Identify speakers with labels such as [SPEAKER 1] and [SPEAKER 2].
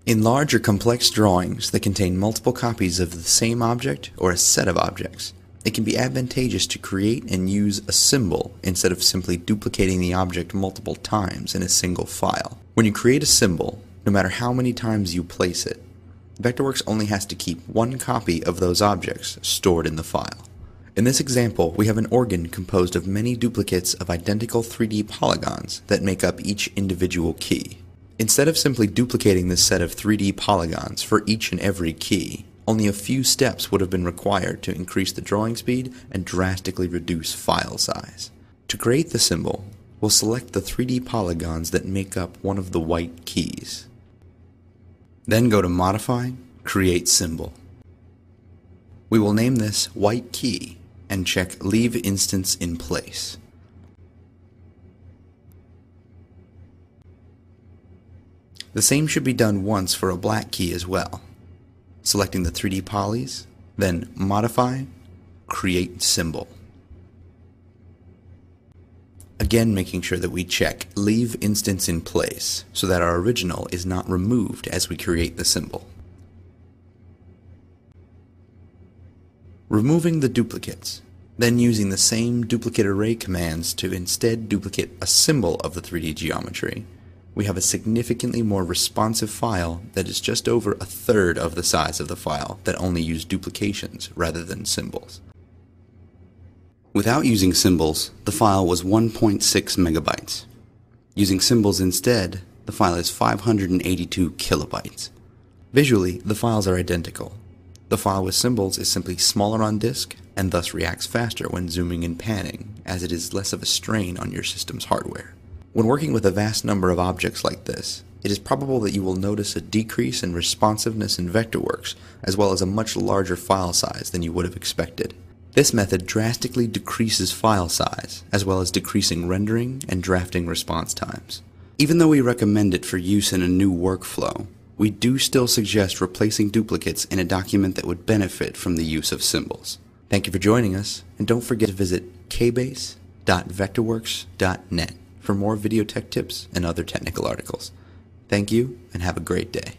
[SPEAKER 1] In large or complex drawings that contain multiple copies of the same object or a set of objects, it can be advantageous to create and use a symbol instead of simply duplicating the object multiple times in a single file. When you create a symbol, no matter how many times you place it, Vectorworks only has to keep one copy of those objects stored in the file. In this example, we have an organ composed of many duplicates of identical 3D polygons that make up each individual key. Instead of simply duplicating this set of 3D polygons for each and every key, only a few steps would have been required to increase the drawing speed and drastically reduce file size. To create the symbol, we'll select the 3D polygons that make up one of the white keys. Then go to Modify, Create Symbol. We will name this white key and check Leave Instance in Place. The same should be done once for a black key as well. Selecting the 3D polys, then Modify, Create Symbol. Again, making sure that we check Leave Instance in Place so that our original is not removed as we create the symbol. Removing the duplicates, then using the same duplicate array commands to instead duplicate a symbol of the 3D geometry, we have a significantly more responsive file that is just over a third of the size of the file that only used duplications rather than symbols. Without using symbols, the file was 1.6 megabytes. Using symbols instead, the file is 582 kilobytes. Visually, the files are identical. The file with symbols is simply smaller on disk and thus reacts faster when zooming and panning, as it is less of a strain on your system's hardware. When working with a vast number of objects like this, it is probable that you will notice a decrease in responsiveness in Vectorworks, as well as a much larger file size than you would have expected. This method drastically decreases file size, as well as decreasing rendering and drafting response times. Even though we recommend it for use in a new workflow, we do still suggest replacing duplicates in a document that would benefit from the use of symbols. Thank you for joining us, and don't forget to visit kbase.vectorworks.net for more video tech tips and other technical articles. Thank you, and have a great day.